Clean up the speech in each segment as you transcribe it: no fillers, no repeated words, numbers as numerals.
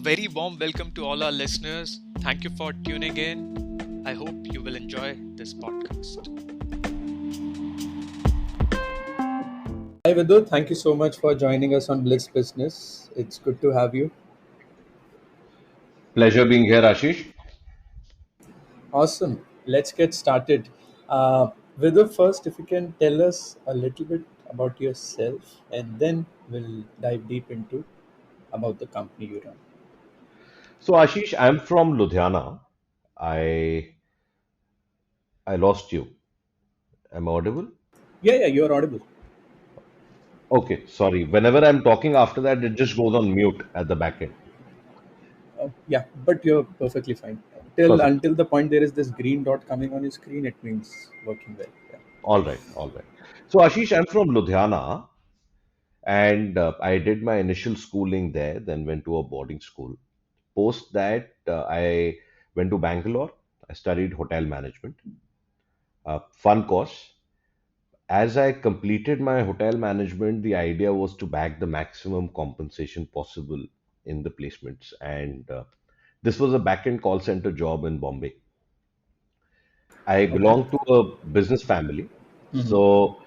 very warm welcome to all our listeners. Thank you for tuning in. I hope you will enjoy this podcast. Hi Vidhu, thank you so much for joining us on Blitz Business. It's good to have you. Pleasure being here, Ashish. Awesome. Let's get started. Vidhu, first, if you can tell us a little bit about yourself, and then we'll dive deep into about the company you run. So, Ashish, I'm from Ludhiana. I I lost you. Am I audible? Yeah, you're audible. Okay, sorry. Whenever I'm talking after that, it just goes on mute at the back end. Yeah, but you're perfectly fine. Till Perfect. until the point there is this green dot coming on your screen, it means working well. Yeah. All right, all right. So, Ashish, I'm from Ludhiana, and I did my initial schooling there, then went to a boarding school. Post that, I went to Bangalore. I studied hotel management. Fun course. As I completed my hotel management, the idea was to bag the maximum compensation possible in the placements. And this was a back-end call center job in Bombay. I Okay. belong to a business family, Mm-hmm. so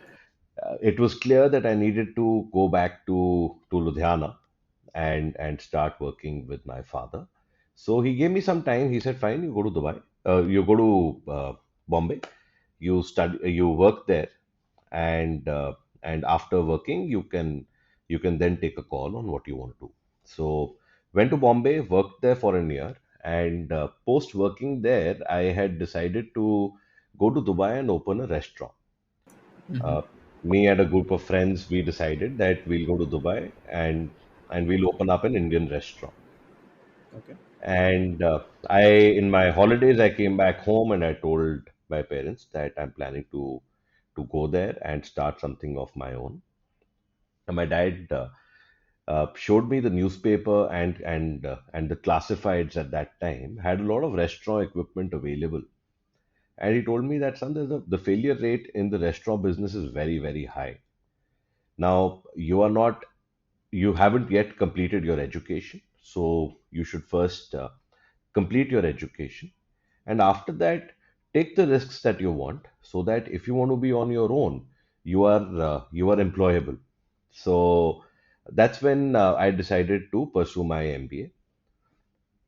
it was clear that I needed to go back to Ludhiana and start working with my father. So he gave me some time. He said, "Fine, you go to Dubai. You go to Bombay. You study. You work there, and after working, you can then take a call on what you want to do." So went to Bombay, worked there for a year, and post working there, I had decided to go to Dubai and open a restaurant. Mm-hmm. Uh, Me and a group of friends, we decided that we'll go to Dubai and we'll open up an Indian restaurant. Okay. And in my holidays, I came back home and I told my parents that I'm planning to go there and start something of my own. And my dad showed me the newspaper and the classifieds at that time had a lot of restaurant equipment available. And he told me that son, the failure rate in the restaurant business is very, very high. Now, you haven't yet completed your education, so you should first complete your education, and after that, take the risks that you want, so that if you want to be on your own, you are employable. So that's when I decided to pursue my MBA.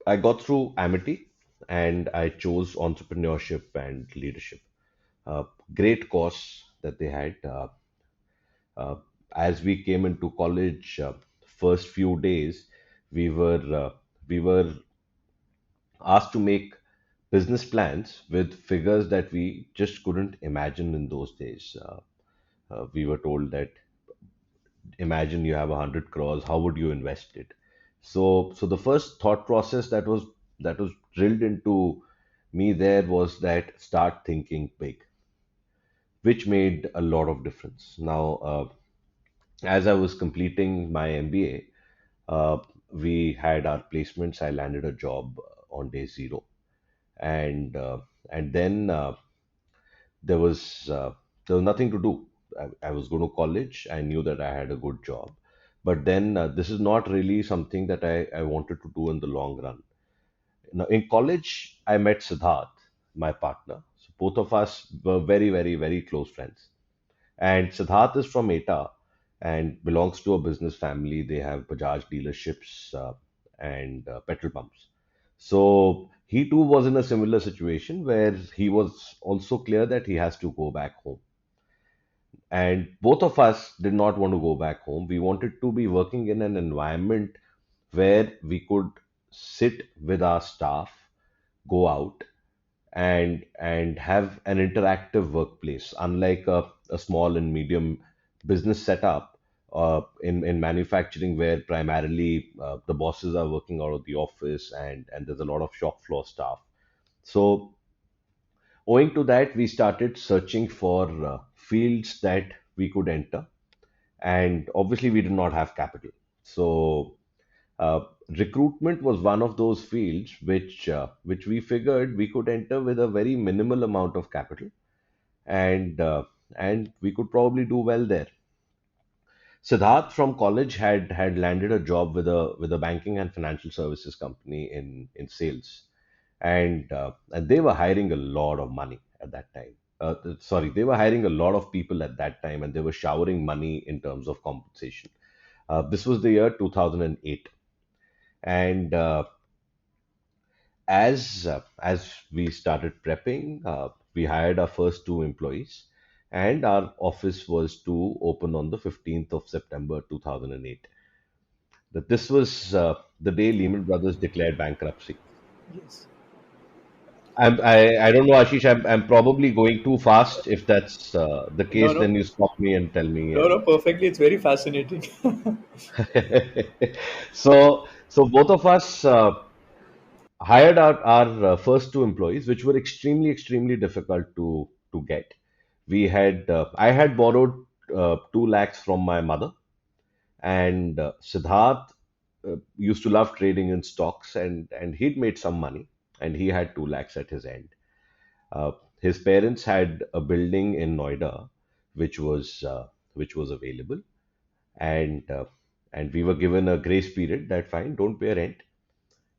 I got through Amity, and I chose entrepreneurship and leadership. Uh, Great course that they had. Uh, as we came into college, first few days, we were uh, we were asked to make business plans with figures that we just couldn't imagine in those days. We were told that imagine you have 100 crores, how would you invest it? So the first thought process that was drilled into me there was that start thinking big, which made a lot of difference. Now, as I was completing my MBA, we had our placements. I landed a job on day zero, and then there was uh, there was nothing to do. I was going to college. I knew that I had a good job, but then this is not really something that I wanted to do in the long run. Now, in college, I met Siddharth, my partner. So both of us were very, very, very close friends. And Siddharth is from ETA and belongs to a business family. They have Bajaj dealerships and petrol pumps. So he too was in a similar situation where he was also clear that he has to go back home. And both of us did not want to go back home. We wanted to be working in an environment where we could sit with our staff, go out, and have an interactive workplace, unlike a small and medium business setup in manufacturing, where primarily the bosses are working out of the office and there's a lot of shop floor staff. So owing to that, we started searching for fields that we could enter, and obviously we did not have capital. So uh, recruitment was one of those fields which we figured we could enter with a very minimal amount of capital, and we could probably do well there. Siddharth from college had landed a job with a banking and financial services company in sales, and they were hiring a lot of money at that time. Sorry, they were hiring a lot of people at that time, and they were showering money in terms of compensation. This was the year 2008, and as we started prepping, we hired our first two employees, and our office was to open on the 15th of September 2008. That this was the day Lehman Brothers declared bankruptcy. Yes. I don't know, Ashish. I'm probably going too fast. If that's the No, case, no, then you stop me and tell me. no, no, And perfectly. It's very fascinating. so both of us hired our first two employees, which were extremely difficult to get. We had I had borrowed 2 lakhs from my mother, and Siddharth used to love trading in stocks, and he'd made some money, and he had 2 lakhs at his end. Uh, his parents had a building in Noida, which was available, and we were given a grace period that fine, don't pay rent,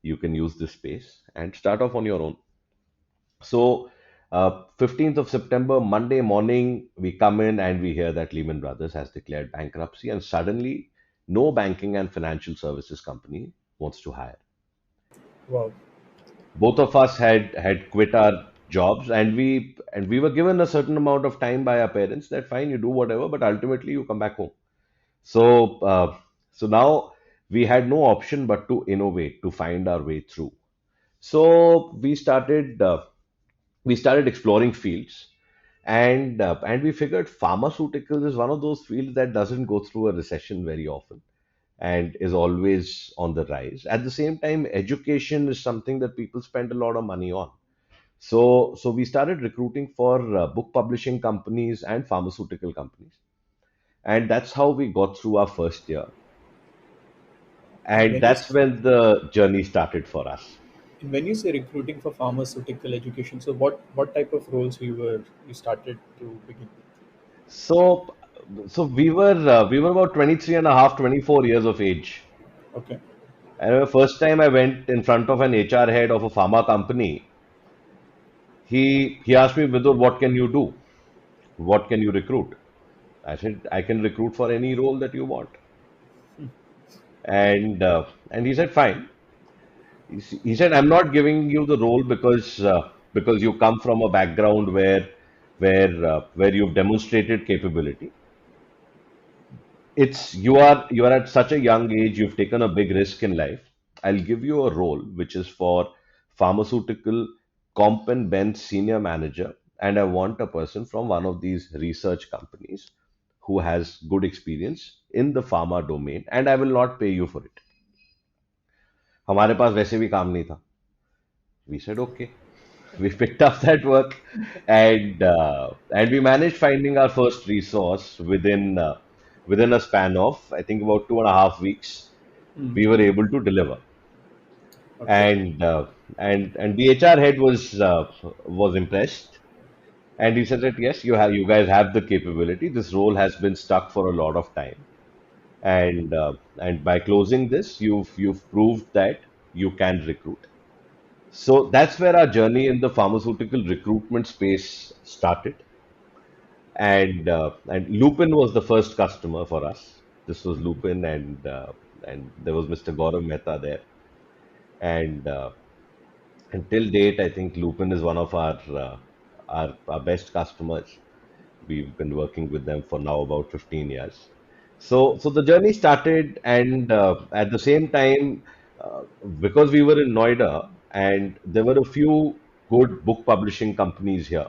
you can use this space and start off on your own. So, 15th of September, Monday morning, we come in and we hear that Lehman Brothers has declared bankruptcy, and suddenly, no banking and financial services company wants to hire. Wow. Both of us had quit our jobs, and we were given a certain amount of time by our parents that fine, you do whatever, but ultimately you come back home. So, now we had no option but to innovate, to find our way through. So we started exploring fields, and we figured pharmaceuticals is one of those fields that doesn't go through a recession very often and is always on the rise. At the same time, education is something that people spend a lot of money on. So we started recruiting for book publishing companies and pharmaceutical companies, and that's how we got through our first year. And And that's when the journey started for us. when you say recruiting for pharmaceutical education, so what type of roles you started to begin with? So, we were about 23 and a half, 24 years of age. Okay. And the first time I went in front of an HR head of a pharma company, he asked me, Vidur, what can you do? What can you recruit? I said, I can recruit for any role that you want. And he said, fine. He said, I'm not giving you the role because you come from a background where you've demonstrated capability. It's you are at such a young age, you've taken a big risk in life. I'll give you a role which is for pharmaceutical comp and bench senior manager, and I want a person from one of these research companies who has good experience in the pharma domain, and I will not pay you for it. हमारे पास वैसे भी काम नहीं था. We said okay. We picked up that work, and we managed finding our first resource within a span of, I think, about 2.5 weeks. We were able to deliver, Okay. and the HR head was impressed, and he said that yes, you guys have the capability. This role has been stuck for a lot of time, and by closing this, you've proved that you can recruit. So that's where our journey in the pharmaceutical recruitment space started. And Lupin was the first customer for us. This was Lupin, and there was Mr. Gaurav Mehta there. And until date, I think Lupin is one of our best customers. We've been working with them for now about 15 years. So the journey started, and at the same time, because we were in Noida and there were a few good book publishing companies here,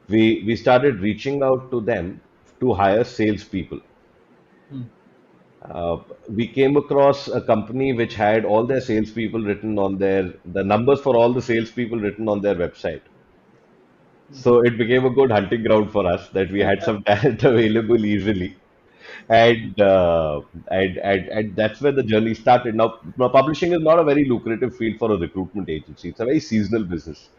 we started reaching out to them to hire salespeople. Uh, we came across a company which had all their salespeople written on the numbers for all the salespeople written on their website. So it became a good hunting ground for us that we had some talent available easily. And that's where the journey started. Now, publishing is not a very lucrative field for a recruitment agency. It's a very seasonal business.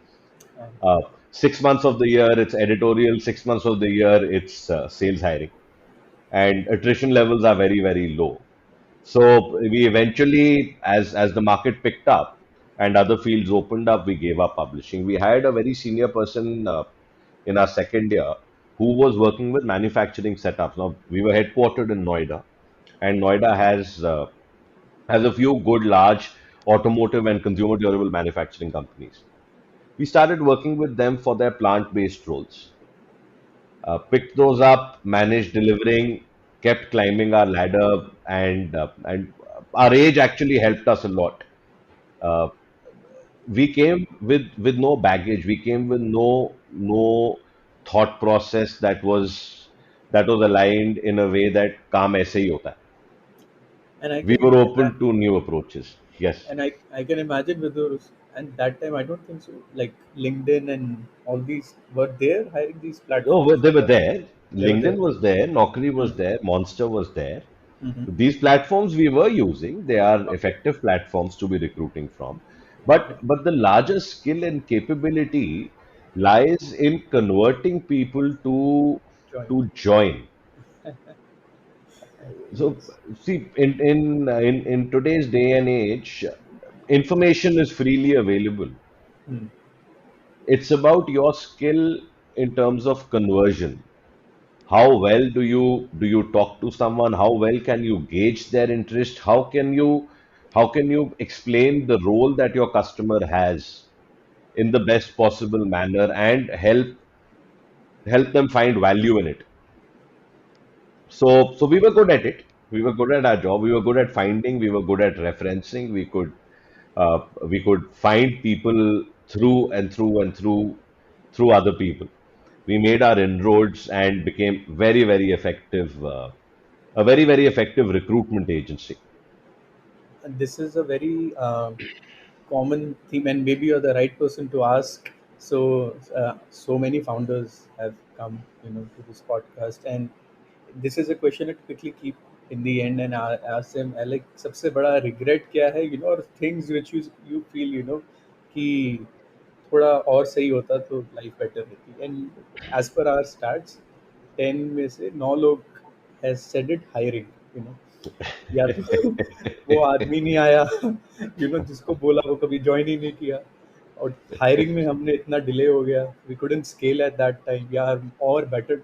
Uh, 6 months of the year, it's editorial. 6 months of the year, it's sales hiring. and attrition levels are very, very low. So we eventually, as the market picked up and other fields opened up, we gave up publishing. We hired a very senior person in our second year who was working with manufacturing setups. Now we were headquartered in Noida, and Noida has a few good large automotive and consumer durable manufacturing companies. We started working with them for their plant-based roles. Picked those up, managed delivering, kept climbing our ladder, and our age actually helped us a lot. Uh, we came with no baggage. We came with no thought process that was aligned in a way that काम ऐसे ही होता है. And I We can were ima- open to new approaches. Yes. and I can imagine with those, and that time I don't think so. Like LinkedIn and all these were there hiring these Oh, platforms. they were there. They were LinkedIn there. was there. Naukri was Mm-hmm. there. Monster was there. Mm-hmm. These platforms we were using, they are Okay. effective platforms to be recruiting from. Okay. But the larger skill and capability lies in converting people Join. to join. So Yes. see, in today's day and age, information is freely available. Mm. It's about your skill in terms of conversion. How well do you talk to someone? How well can you gauge their interest? How can you explain the role that your customer has in the best possible manner and help them find value in it? So we were good at it. We were good at our job. We were good at finding. We were good at referencing. We could find people through and through and through other people. We made our inroads and became very, very effective, a very, very effective recruitment agency. And this is a very common theme, and maybe you're the right person to ask. So many founders have come, to this podcast, and this is a question I quickly keep in the end, and I ask them, like, सबसे बड़ा regret क्या है, or things which you feel, कि थोड़ा और सही होता तो लाइफ बेटर रहती. And as per our starts 10 में से 9 लोग हैज सेड इट हायरिंग, या तो वो आदमी नहीं आया, जिसको बोला वो कभी ज्वाइन ही नहीं किया, और हायरिंग में हमने इतना डिले हो गया, we couldn't scale at that time, या और better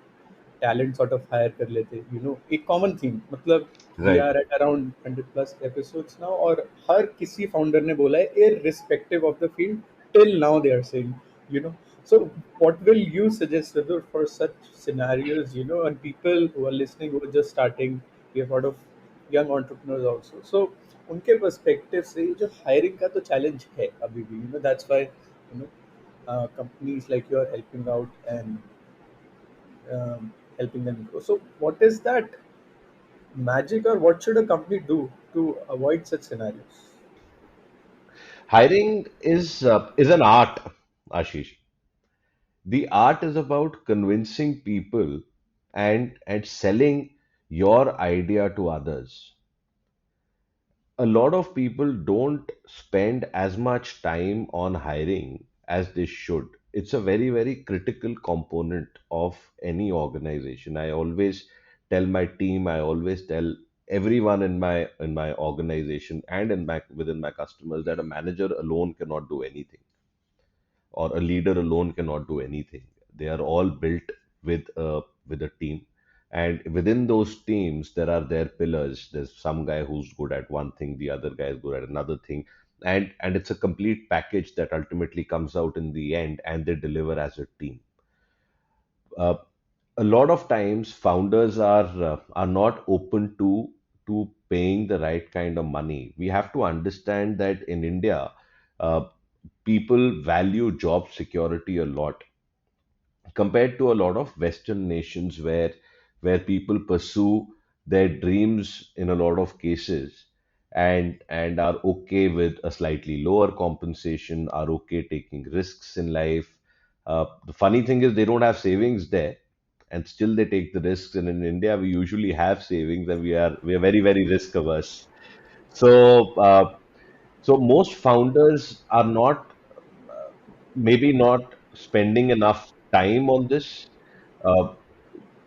talent sort of hire कर लेते, एक कॉमन थीम, मतलब we Right, are at around 100+ episodes now, और हर किसी फाउंडर ने बोला है irrespective of the field, till now they are saying, you know so what will you suggest, Vidur, for such scenarios, and people who are listening, who are just starting, we have heard of young entrepreneurs also, so उनके perspective से जो hiring का तो challenge है अभी भी, that's why companies like you are helping out and helping them grow. So what is that magic, or what should a company do to avoid such scenarios? hiring is an art, Ashish. The art is about convincing people and selling your idea to others. A lot of people don't spend as much time on hiring as they should. It's a very, very critical component of any organization. I always tell my team, I always tell everyone in my organization and within my customers that a manager alone cannot do anything, or a leader alone cannot do anything. They are all built with a team, and within those teams there are their pillars. There's some guy who's good at one thing, the other guy is good at another thing, and it's a complete package that ultimately comes out in the end, and they deliver as a team. Uh, a lot of times founders are not open to paying the right kind of money. We have to understand that in India, uh, people value job security a lot compared to a lot of Western nations where people pursue their dreams in a lot of cases and are okay with a slightly lower compensation, are okay taking risks in life. The funny thing is they don't have savings there, and still they take the risks. And in India, we usually have savings, and we are very, very risk averse. So most founders are not, maybe not spending enough time on this. Uh,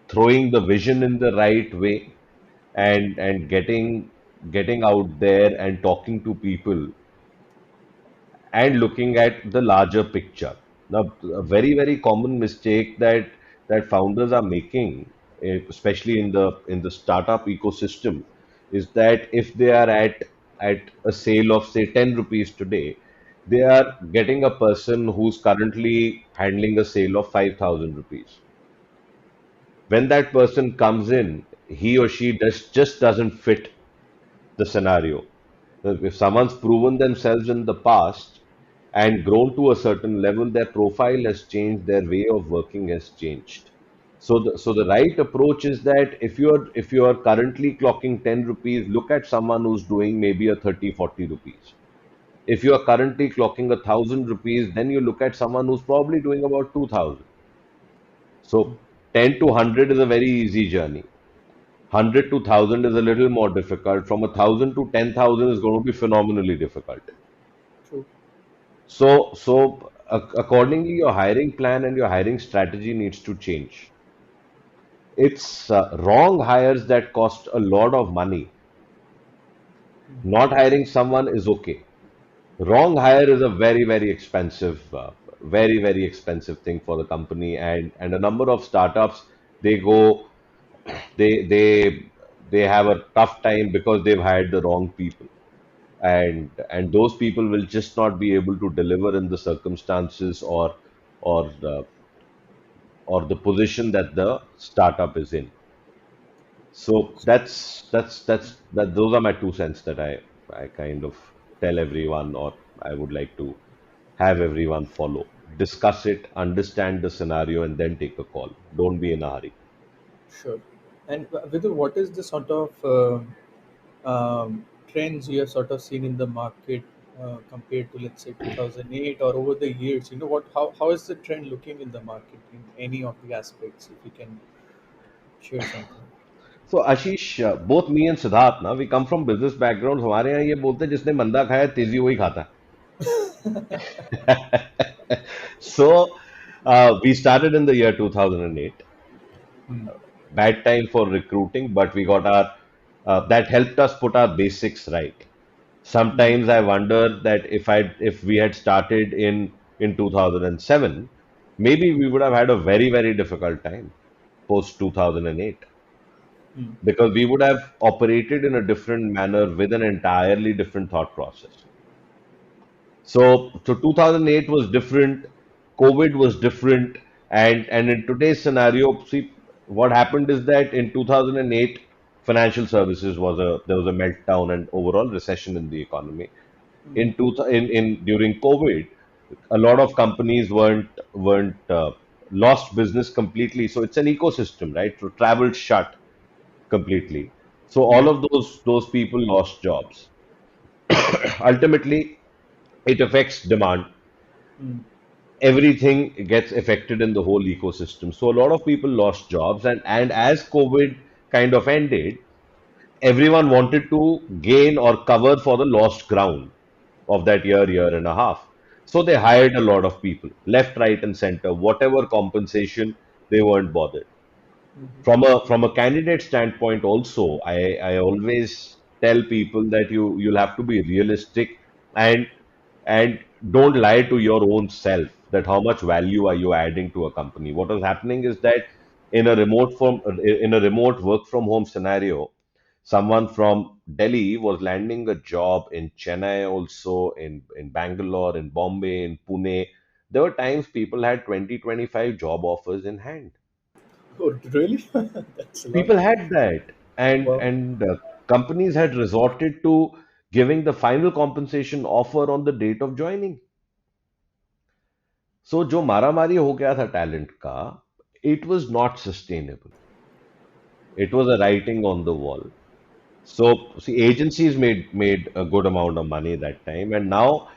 throwing the vision in the right way, and getting out there and talking to people and looking at the larger picture. Now, a very, very common mistake that founders are making, especially in the startup ecosystem, is that if they are at a sale of say 10 rupees today, they are getting a person who's currently handling a sale of 5,000 rupees. When that person comes in, he or she just doesn't fit the scenario. If someone's proven themselves in the past and grown to a certain level, their profile has changed, their way of working has changed. So the right approach is that if you are currently clocking 10 rupees, look at someone who's doing maybe a 30, 40 rupees. If you are currently clocking 1,000 rupees, then you look at someone who's probably doing about 2,000. So 10 to 100 is a very easy journey. 100 to 1,000 is a little more difficult. From 1,000 to 10,000 is going to be phenomenally difficult. True. So accordingly, your hiring plan and your hiring strategy needs to change. It's wrong hires that cost a lot of money. Not hiring someone is okay. Wrong hire is a very, very, very expensive thing for the company, and a number of startups, they go they they they have a tough time because they've hired the wrong people, and those people will just not be able to deliver in the circumstances or or the position that the startup is in. So that those are my 2 cents that I kind of tell everyone, or I would like to have everyone follow. Discuss it, understand the scenario, and then take a call. Don't be in a hurry. Sure. And Vidhu, what is the sort of trends you have sort of seen in the market compared to, let's say, 2008 or over the years? You know, how is the trend looking in the market in any of the aspects? If you can share something. So Ashish, both me and Siddharth, na, we come from business backgrounds. हमारे यहाँ ये बोलते हैं जिसने मंदा खाया तेजी वही खाता है. So we started in the year 2008. Hmm. Bad time for recruiting, but we got our that helped us put our basics right. Hmm. Sometimes I wonder that if we had started in 2007, maybe we would have had a very, very difficult time post 2008, Hmm. because we would have operated in a different manner with an entirely different thought process. So 2008 was different, COVID was different, and in today's scenario, see what happened is that in 2008, financial services was a there was a meltdown and overall recession in the economy. Hmm. In during COVID, a lot of companies weren't lost business completely. So it's an ecosystem, right? So travel shut completely. So all Hmm. of those people lost jobs. Ultimately, it affects demand. Hmm. Everything gets affected in the whole ecosystem. So a lot of people lost jobs, and as COVID kind of ended, everyone wanted to gain or cover for the lost ground of that year and a half. So they hired a lot of people, left, right, and center, whatever compensation, they weren't bothered. From a candidate standpoint also, I always tell people that you'll have to be realistic, and and don't lie to your own self that how much value are you adding to a company. What is happening is that in a remote work from home scenario, someone from Delhi was landing a job in Chennai, also in Bangalore, in Bombay, in Pune. There were times people had 20-25 job offers in hand. Oh, really? That's a lot. People had that, and Wow. and companies had resorted to giving the final compensation offer on the date of joining. So जो मारामारी हो गया था talent का, it was not sustainable. It was a writing on the wall. So see, agencies made a good amount of money that time, and now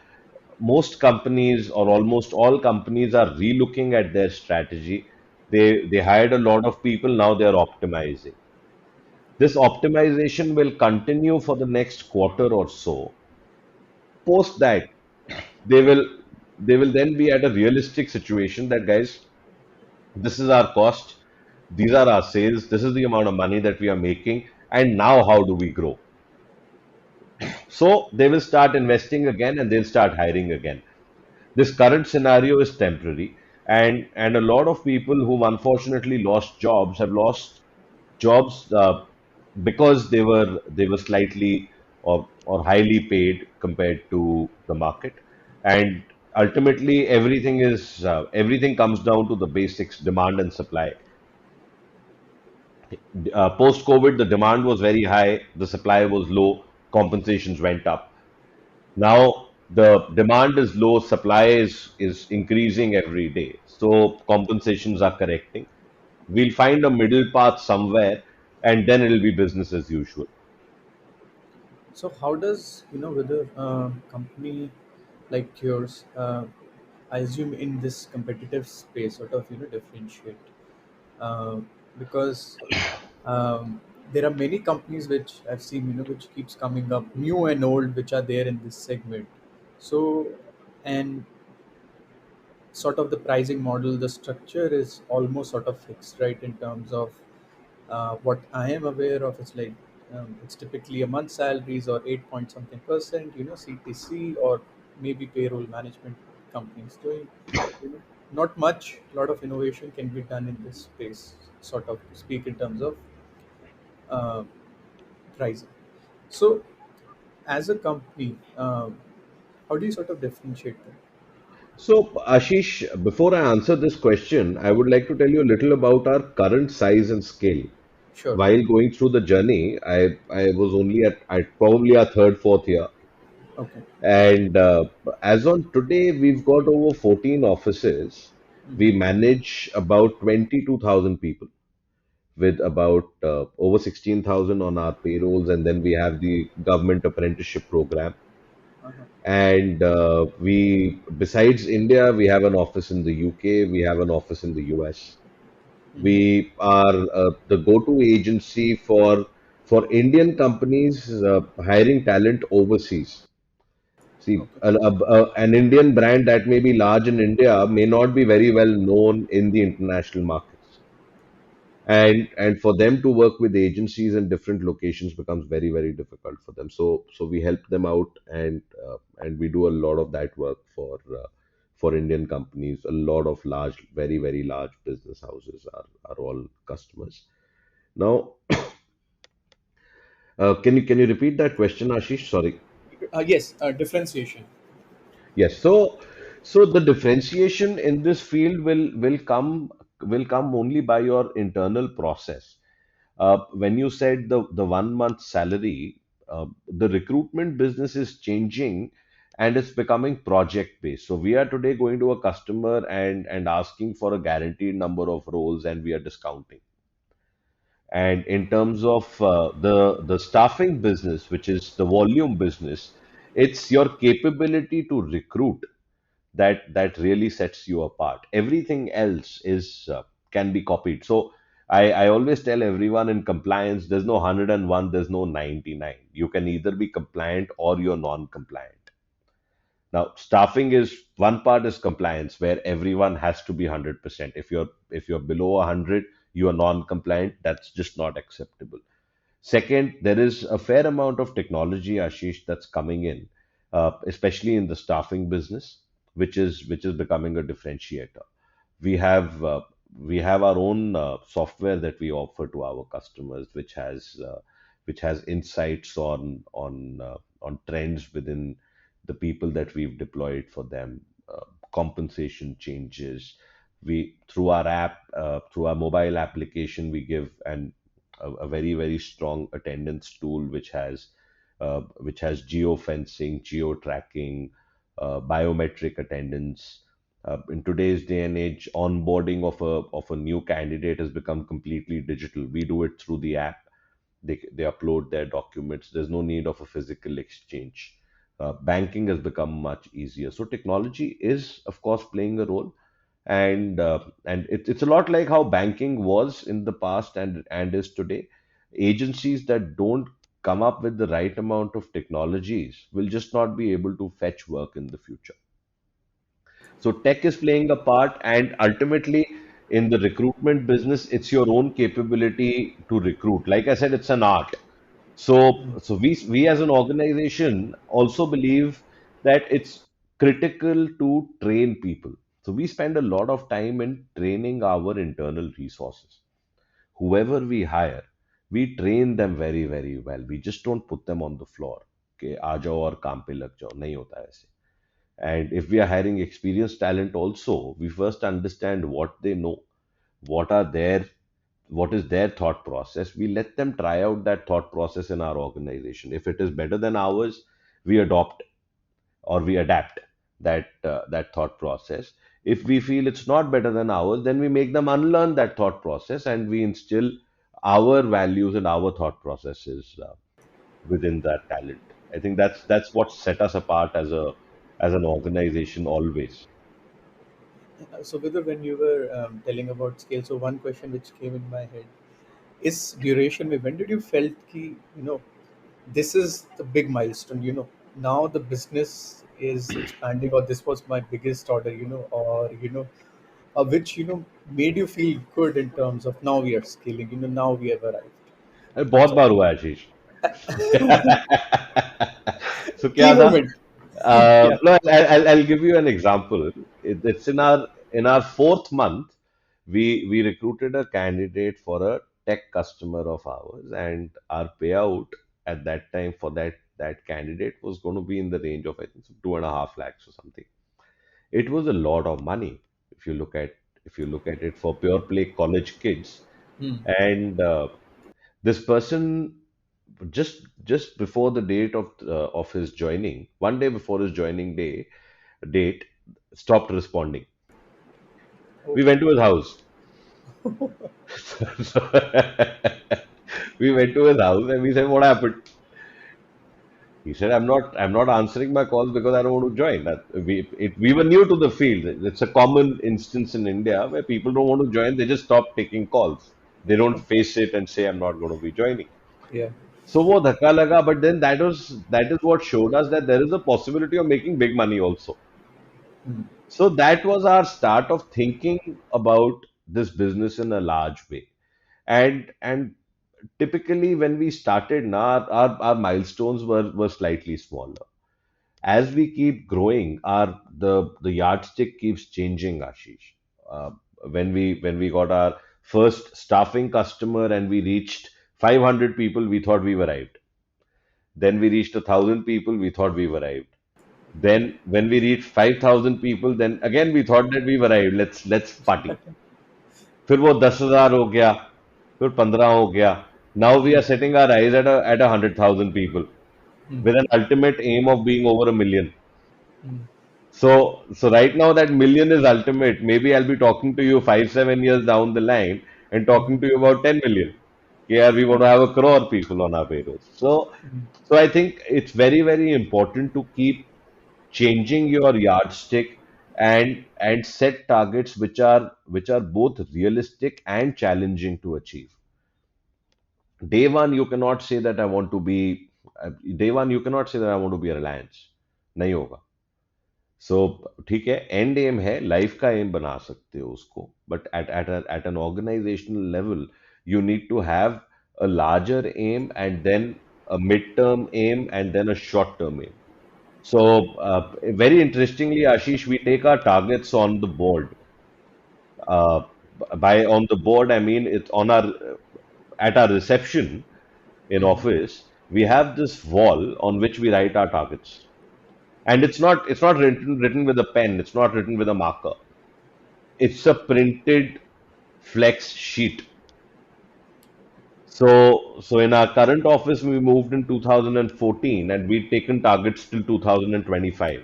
most companies, or almost all companies, are relooking at their strategy. They hired a lot of people. Now they are optimizing. This optimization will continue for the next quarter or so. Post that, they will they will then be at a realistic situation that, guys, this is our cost. These are our sales. This is the amount of money that we are making. And now, how do we grow? So they will start investing again and they'll start hiring again. This current scenario is temporary, and a lot of people who unfortunately lost jobs have lost jobs because they were slightly or highly paid compared to the market, and ultimately everything comes down to the basics: demand and supply. Post COVID, the demand was very high, the supply was low, compensations went up. Now the demand is low, supply is increasing every day. So compensations are correcting. We'll find a middle path somewhere, and then it'll be business as usual. So how does, whether company like yours, I assume in this competitive space, sort of differentiate, uh, because um, there are many companies which I've seen, which keeps coming up, new and old, which are there in this segment. So, and sort of the pricing model, the structure is almost sort of fixed, right? In terms of what I am aware of, it's like it's typically a month salaries or 8 point something percent, CTC, or maybe payroll management companies doing, not much. A lot of innovation can be done in this space, sort of to speak, in terms of uh, pricing. So, as a company, how do you sort of differentiate them? So, Ashish, before I answer this question, I would like to tell you a little about our current size and scale. Sure. While going through the journey, I was only at probably our third, fourth year. Okay. And as on today, we've got over 14 offices. We Hmm. manage about 22,000 people with about over 16,000 on our payrolls. And then we have the government apprenticeship program. Uh-huh. And besides India, we have an office in the UK, we have an office in the US. Hmm. We are the go-to agency for Indian companies hiring talent overseas. See, Okay. an Indian brand that may be large in India may not be very well known in the international markets. And for them to work with agencies in different locations becomes very, very difficult for them. So we help them out, and we do a lot of that work for Indian companies. A lot of large, very, very large business houses are all customers. Now, can you repeat that question, Ashish? Sorry. Yes, differentiation. Yes. So the differentiation in this field will come only by your internal process. When you said the 1 month salary, the recruitment business is changing and it's becoming project based. So we are today going to a customer and asking for a guaranteed number of roles, and we are discounting. And in terms of the staffing business, which is the volume business, it's your capability to recruit that really sets you apart. Everything else is can be copied. So I always tell everyone, in compliance there's no 101, there's no 99. You can either be compliant or you're non-compliant. Now staffing is one part is compliance, where everyone has to be 100%. If you're below 100, you are non-compliant. That's just not acceptable. Second, there is a fair amount of technology, Ashish, that's coming in, especially in the staffing business, which is becoming a differentiator. We have uh, we have our own software that we offer to our customers, which has insights on trends within the people that we've deployed for them, compensation changes. We through our app, through our mobile application, we give a very, very strong attendance tool, which has geo fencing, geo tracking, biometric attendance. In today's day and age, onboarding of a new candidate has become completely digital. We do it through the app. They upload their documents. There's no need of a physical exchange. Banking has become much easier. So technology is, of course, playing a role, and it's a lot like how banking was in the past and is today. Agencies that don't come up with the right amount of technologies will just not be able to fetch work in the future. So tech is playing a part, and ultimately in the recruitment business, it's your own capability to recruit. Like I said, it's an art. So we as an organization also believe that it's critical to train people. So we spend a lot of time in training our internal resources. Whoever we hire, we train them very, very well. We just don't put them on the floor. Okay, आ जाओ और काम पे लग जाओ, नहीं होता है ऐसे. And if we are hiring experienced talent also, we first understand what they know, what are their what is their thought process. We let them try out that thought process in our organization. If it is better than ours, we adopt or we adapt that thought process. If we feel it's not better than ours, then we make them unlearn that thought process and we instill our values and our thought processes within that talent. I think that's what set us apart as an organization always. So, Vidur, when you were telling about scale, so one question which came in my head is duration. When did you felt ki, this is the big milestone, now the business is expanding, or this was my biggest order, or, which, made you feel good in terms of now we are scaling, now we have arrived. अरे बहुत So, बार हुआ है आशीष. So key क्या था? moment. Yeah. No, I'll give you an example. It's in our fourth month, we recruited a candidate for a tech customer of ours, and our payout at that time for that candidate was going to be in the range of I think 2.5 lakhs or something. It was a lot of money if you look at it for pure play college kids, Hmm. and this person just before the date of his joining, one day before his joining date, stopped responding. Oh. We went to his house. So, we went to his house and we said, "What happened?" He said, I'm not answering my calls because I don't want to join." We were new to the field. It's a common instance in India where people don't want to join. They just stop taking calls. They don't face it and say, "I'm not going to be joining." Yeah. So वो धक्का लगा, but then that is what showed us that there is a possibility of making big money also. Hmm. So that was our start of thinking about this business in a large way. And typically when we started, now our milestones were slightly smaller. As we keep growing, the yardstick keeps changing, Ashish. Uh, when we got our first staffing customer and we reached 500 people, we thought we've arrived. Then we reached 1,000 people, we thought we've arrived. Then when we reached 5,000 people, then again we thought that we've arrived. Let's party. फिर वो 10,000 हो गया, फिर 15 हो गया. Now we are setting our eyes at 100,000 people Hmm. with an ultimate aim of being over a million. Hmm. So right now that million is ultimate. Maybe I'll be talking to you 5, 7 years down the line and talking to you about 10 million. Yeah, we want to have a crore people on our payroll. So I think it's very, very important to keep changing your yardstick and set targets which are both realistic and challenging to achieve. Day one, you cannot say that I want to be day one, you cannot say that I want to be a Reliance. नहीं होगा. So ठीक है, and aim है, life का aim बना सकते हो उसको, but at an organisational level you need to have a larger aim and then a mid-term aim and then a short-term aim. So, very interestingly, Ashish, we take our targets on the board. Uh, by on the board, I mean it's on our at our reception in Hmm. office. We have this wall on which we write our targets, and it's not written with a pen. It's not written with a marker. It's a printed flex sheet. So in our current office, we moved in 2014, and we'd taken targets till 2025,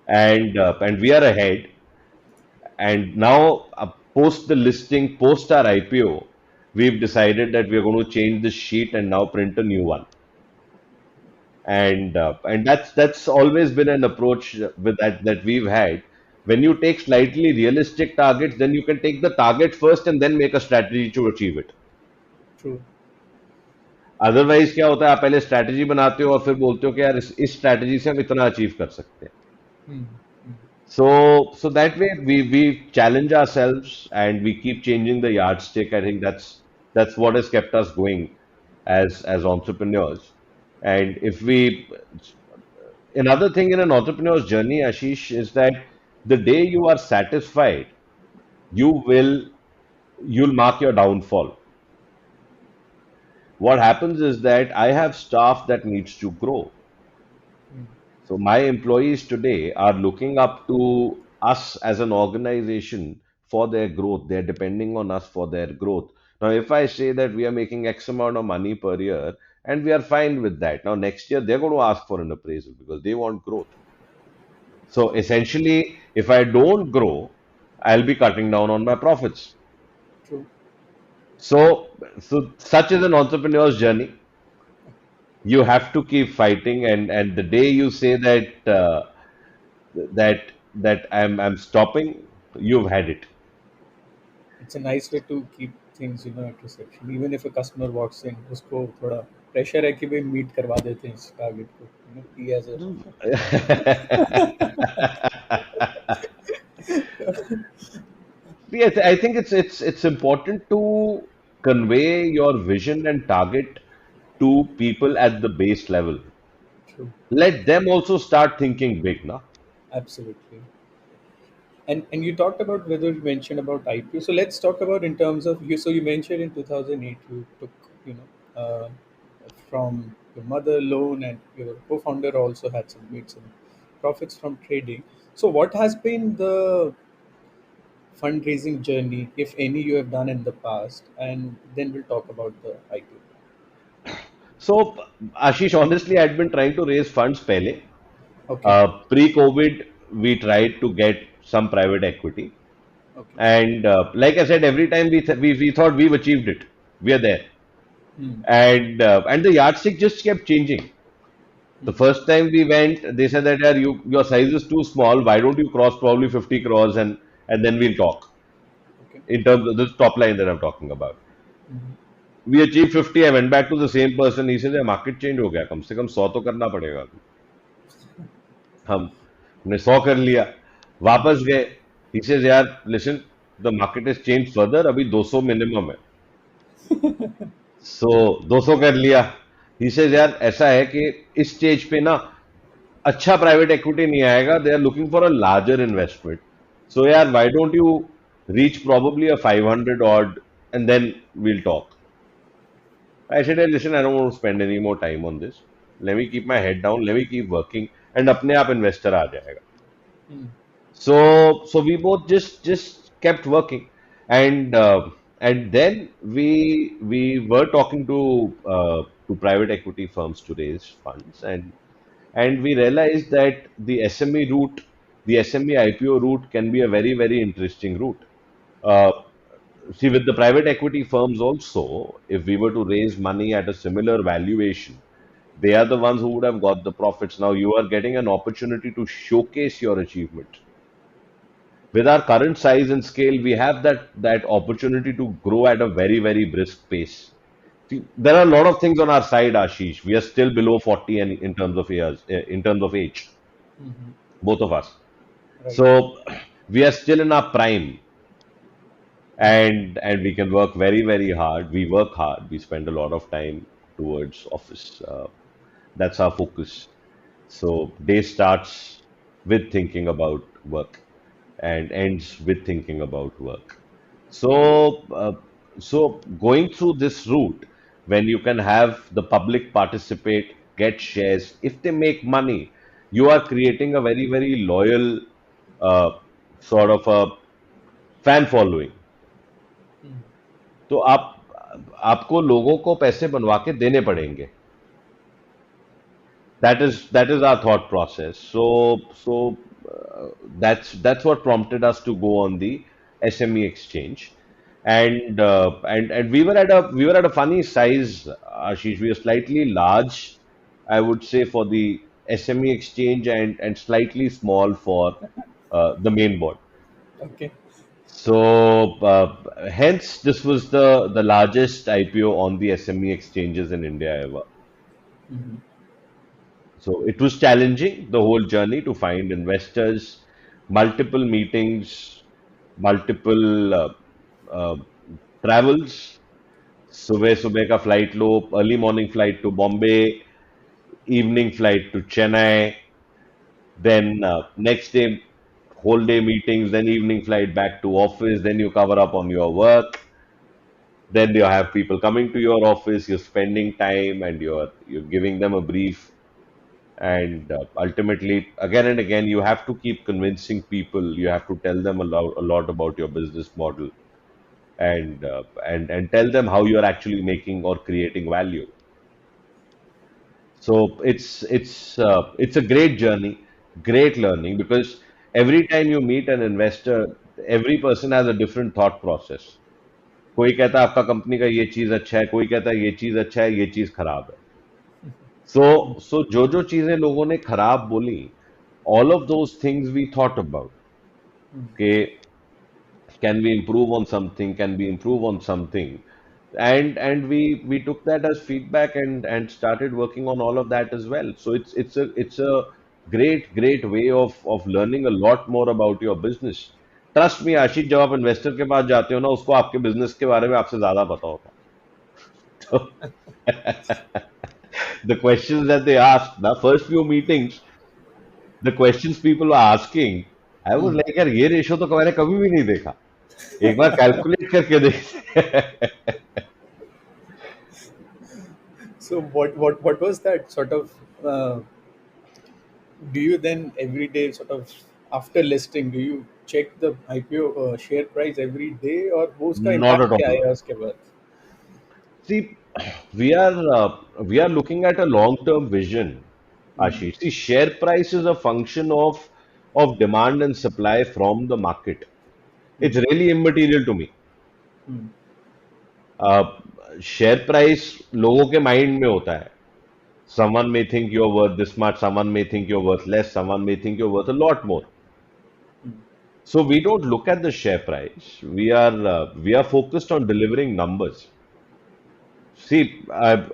and we are ahead. And now, post the listing, post our IPO, we've decided that we're going to change the sheet and now print a new one. And that's always been an approach with that we've had. When you take slightly realistic targets, then you can take the target first and then make a strategy to achieve it. True. Otherwise क्या होता है, आप पहले strategy बनाते हो और फिर बोलते हो कि यार इस स्ट्रैटेजी से हम इतना अचीव कर सकते हैं. Hmm. Hmm. So that way we challenge ourselves and we keep changing the yardstick. I think that's what has kept us going as entrepreneurs. And if we another thing in an entrepreneur's journey, Ashish, is that the day you are satisfied, you will you'll mark your downfall. What happens is that I have staff that needs to grow. Mm. So my employees today are looking up to us as an organization for their growth. They're depending on us for their growth. Now, if I say that we are making X amount of money per year and we are fine with that, now next year they're going to ask for an appraisal because they want growth. So essentially, if I don't grow, I'll be cutting down on my profits. True. So such is an entrepreneur's journey. You have to keep fighting, and the day you say that I'm stopping, you've had it. It's a nice way to keep things, at reception. Even if a customer walks in, उसको थोड़ा pressure है कि भाई meet करवा देते हैं इस target को. He has a Yes, I think it's important to convey your vision and target to people at the base level. true. Let them also start thinking big, na? Absolutely. And you talked about whether you mentioned about IPO. So let's talk about in terms of you. So you mentioned in 2008 you took from your mother loan, and your co-founder also had some made some profits from trading. So what has been the fundraising journey, if any, you have done in the past, and then we'll talk about the IPO. So, Ashish, honestly, I'd been trying to raise funds pehle. Okay. Pre-COVID, we tried to get some private equity. Okay. And like I said, every time we thought we've achieved it. We are there. Hmm. And the yardstick just kept changing. The Hmm. first time we went, they said that, "Yeah, your size is too small. Why don't you cross probably 50 crores and then we'll talk." Okay. In terms of this top line that I'm talking about. Hmm. We achieved 50. I went back to the same person. He said, "Yeah, market change हो गया. कम से कम 100 तो करना पड़ेगा अभी." हम हमने 100 कर लिया. वापस गए. He says, "यार, listen, the market has changed further. अभी 200 मिनिमम है." सो 200 कर लिया. He says, "यार, ऐसा है कि इस स्टेज पे ना अच्छा प्राइवेट इक्विटी नहीं आएगा. They are looking for a larger investment. So यार, why don't you reach probably a 500 odd and then we'll talk." I said, "Hey, listen, I don't want to spend any more time on this. Let me keep my head down. Let me keep working. And अपने आप investor आ जाएगा." Hmm. So we both just kept working, and then we were talking to private equity firms to raise funds, and we realized that the SME IPO route can be a very interesting route. Uh, See, with the private equity firms also, if we were to raise money at a similar valuation, they are the ones who would have got the profits. Now you are getting an opportunity to showcase your achievement. With our current size and scale, we have that opportunity to grow at a very brisk pace. See, there are a lot of things on our side, Ashish. We are still below 40 and in terms of years, in terms of age, Hmm. both of us. Right. So we are still in our prime, and we can work very hard. We work hard. We spend a lot of time towards office. That's our focus. So day starts with thinking about work and ends with thinking about work. So going through this route, when you can have the public participate, get shares, if they make money, you are creating a very loyal uh, sort of a fan following. Hmm. तो आपको लोगों को पैसे बनवा के देने पड़ेंगे. That is our thought process. That's what prompted us to go on the SME exchange, and we were at a funny size, Ashish. We were slightly large, I would say, for the SME exchange, and slightly small for the main board. Okay. So hence this was the largest IPO on the SME exchanges in India ever. Hmm. So it was challenging the whole journey to find investors. multiple meetings, multiple uh, travels. सुबह सुबह का flight लो, early morning flight to Bombay, evening flight to Chennai, then next day whole day meetings, then evening flight back to office, then you cover up on your work, then you have people coming to your office, you're spending time and you're giving them a brief, and ultimately again and again you have to keep convincing people, you have to tell them a lot about your business model, and tell them how you're actually making or creating value. So it's a great journey, great learning, because every time you meet an investor, every person has a different thought process. कोई कहता है आपका company का ये चीज अच्छा है, कोई कहता है ये चीज अच्छा है, ये चीज खराब है. So जो चीजें लोगों ने खराब बोली, all of those things we thought about. कि can we improve on something, can we improve on something, and we took that as feedback and started working on all of that as well. So it's a great way of learning a lot more about your business. Trust me आशीष, जब आप investor के पास जाते हो ना, उसको आपके business के बारे में आपसे ज्यादा पता होता है. तो the questions that they asked, the first few meetings, the questions people were asking, I was like यार ये रेशो तो मैंने कभी भी नहीं देखा, एक बार कैलकुलेट करके देख. So what was that sort of? Do you then every day sort of after listing do you check the IPO share price every day or वो उसका Not impact at क्या all. आया उसके बाद? See, we are looking at a long-term vision, Ashish. See, share price is a function of demand and supply from the market. It's really immaterial to me. Hmm. Share price लोगों के mind में होता है. Someone may think you're worth this much, someone may think you're worth less, someone may think you're worth a lot more. So we don't look at the share price. We are focused on delivering numbers. सी,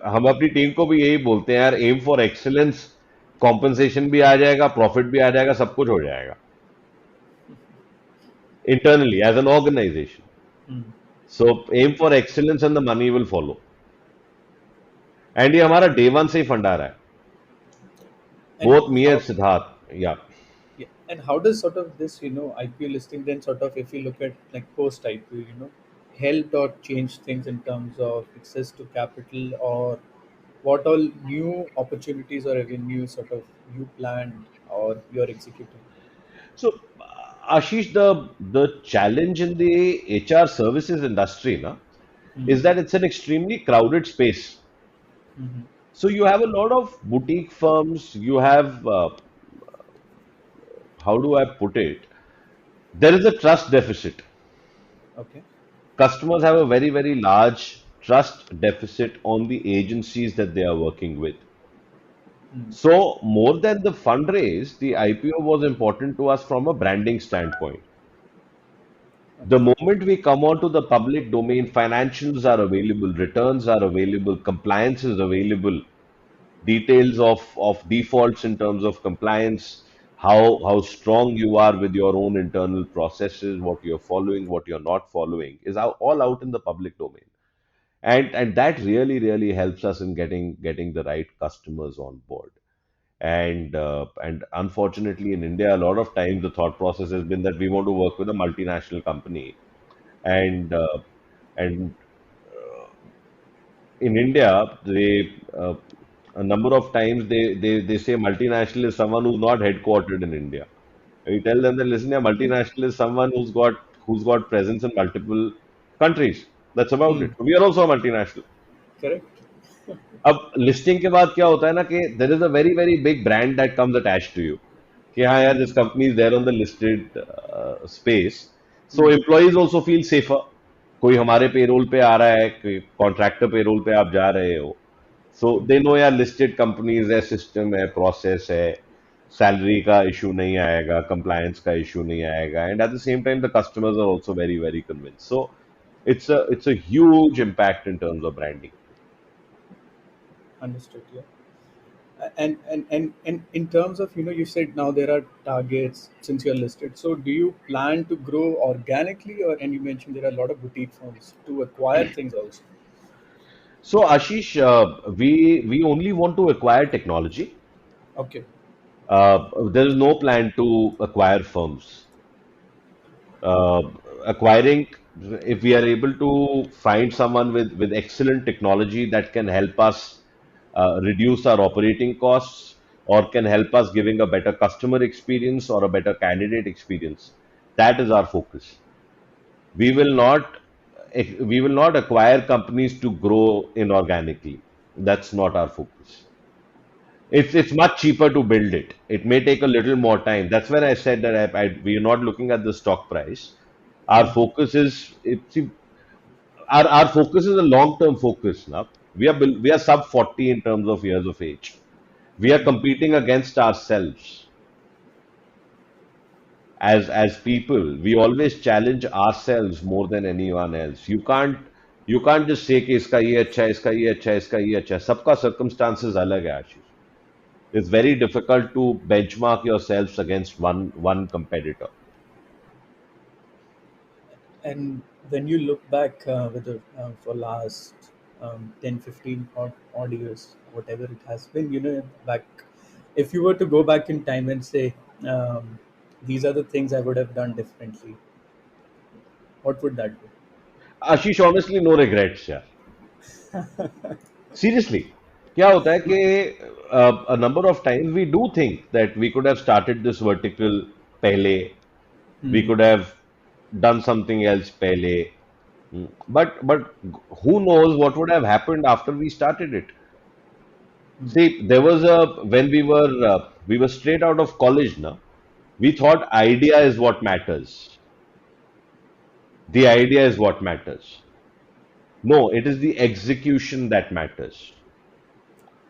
हम अपनी team को भी यही बोलते हैं यार, M for excellence. Compensation भी आ जाएगा, प्रॉफिट भी आ जाएगा, सब कुछ हो जाएगा internally as an organisation. So aim for excellence and the money will follow. And ये हमारा डे वन से ही फंडा रहा है, And both me and how Siddharth. या yeah, and how does sort of this IPO listing then sort of if you look at like post IPO helped or changed things in terms of access to capital or what all new opportunities or revenue sort of you planned or you're executing? So Ashish, the challenge in the HR services industry na is that it's an extremely crowded space. So you have a lot of boutique firms, you have how do I put it? There is a trust deficit. Okay. Customers have a very large trust deficit on the agencies that they are working with. So, more than the fundraise, the IPO was important to us from a branding standpoint. The Okay. moment we come onto the public domain, financials are available, returns are available, compliance is available, details of defaults in terms of compliance, how strong you are with your own internal processes, what you're following, what you're not following, is all out in the public domain. And that really helps us in getting the right customers on board. And unfortunately, in India, a lot of times the thought process has been that we want to work with a multinational company, and in India, a number of times they say multinational is someone who's not headquartered in India. And you tell them that listen, yeah, multinational is someone who's got presence in multiple countries. That's about it. So we are also a multinational. Correct. अब listing के बाद क्या होता है ना कि there is a very big brand that comes attach to you, कि हाँ यार, this company is there on the listed space. So employees also feel safer. कोई हमारे पेरोल पे आ रहा है, कॉन्ट्रैक्टर पेरोल पे आप जा रहे हो, सो दे नो यार लिस्टेड कंपनीज है, सिस्टम है, प्रोसेस है, सैलरी का इशू नहीं आएगा, कंप्लायंस का इशू नहीं आएगा, and at the same time the customers are also very convince. So it's a huge impact in terms of branding. Understood. Yeah. And in terms of, you said now there are targets since you're listed. So do you plan to grow organically, or and you mentioned there are a lot of boutique firms to acquire things also? So Ashish, we only want to acquire technology. Okay. There is no plan to acquire firms. uh, Acquiring, if we are able to find someone with excellent technology that can help us reduce our operating costs, or can help us giving a better customer experience or a better candidate experience, that is our focus. We will not we will not acquire companies to grow inorganically. That's not our focus. It's much cheaper to build it. It may take a little more time. That's when I said that we are not looking at the stock price. Our Hmm. focus is see, our focus is a long term focus. Now we are sub 40 in terms of years of age. We are competing against ourselves as people. We always challenge ourselves more than anyone else. You can't just say कि इसका ये अच्छा है, इसका ये अच्छा है, इसका ये अच्छा है. सबका circumstances अलग है, आशीष. It's very difficult to benchmark yourselves against one competitor. And when you look back for last 10, 15 odd years, whatever it has been, back, if you were to go back in time and say, these are the things I would have done differently, what would that be? Ashish, honestly, no regrets यार. Seriously, क्या होता है कि a number of times we do think that we could have started this vertical पहले, we Hmm. could have done something else पहले. But who knows what would have happened after we started it. Hmm. See, there was a when we were straight out of college now. We thought idea is what matters. The idea is what matters. No, it is the execution that matters.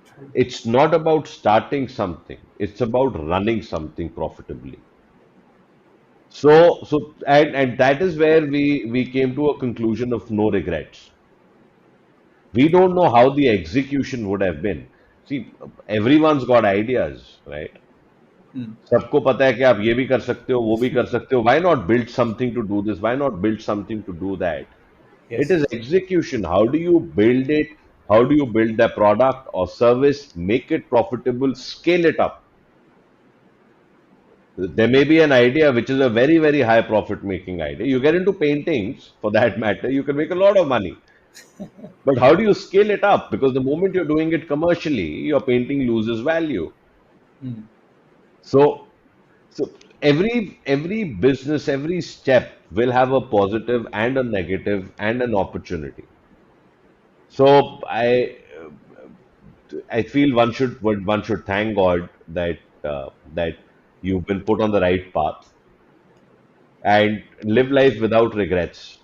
True. It's not about starting something, it's about running something profitably. And that is where we came to a conclusion of no regrets. We don't know how the execution would have been. See, everyone's got ideas, right? Hmm. सबको पता है कि आप ये भी कर सकते हो, वो भी कर सकते हो. Why not build something to do this? Why not build something to do that? It Yes. is execution. How do you build it? How do you build the product or service, make it profitable, scale it up? There may be an idea which is a very, very high profit making idea. You get into paintings, for that matter, you can make a lot of money. But how do you scale it up? Because the moment you're doing it commercially, your painting loses value. Hmm. So, so every business, every step will have a positive and a negative and an opportunity. So I feel one should thank God that you've been put on the right path and live life without regrets.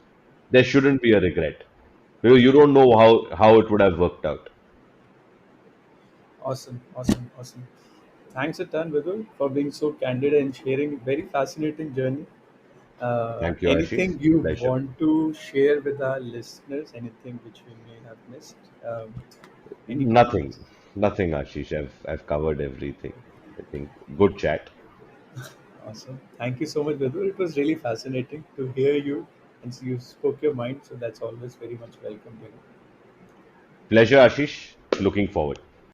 There shouldn't be a regret because you don't know how it would have worked out. Awesome, awesome, awesome. Thanks a ton, Vidul, for being so candid and sharing very fascinating journey. Thank you, Ashish. Anything you Pleasure. want to share with our listeners? Anything which we may have missed? Any Nothing, comments? nothing, Ashish. I've covered everything. I think good chat. Awesome. Thank you so much, Vidul. It was really fascinating to hear you, and so you spoke your mind. So that's always very much welcome. Pleasure, Ashish. Looking forward.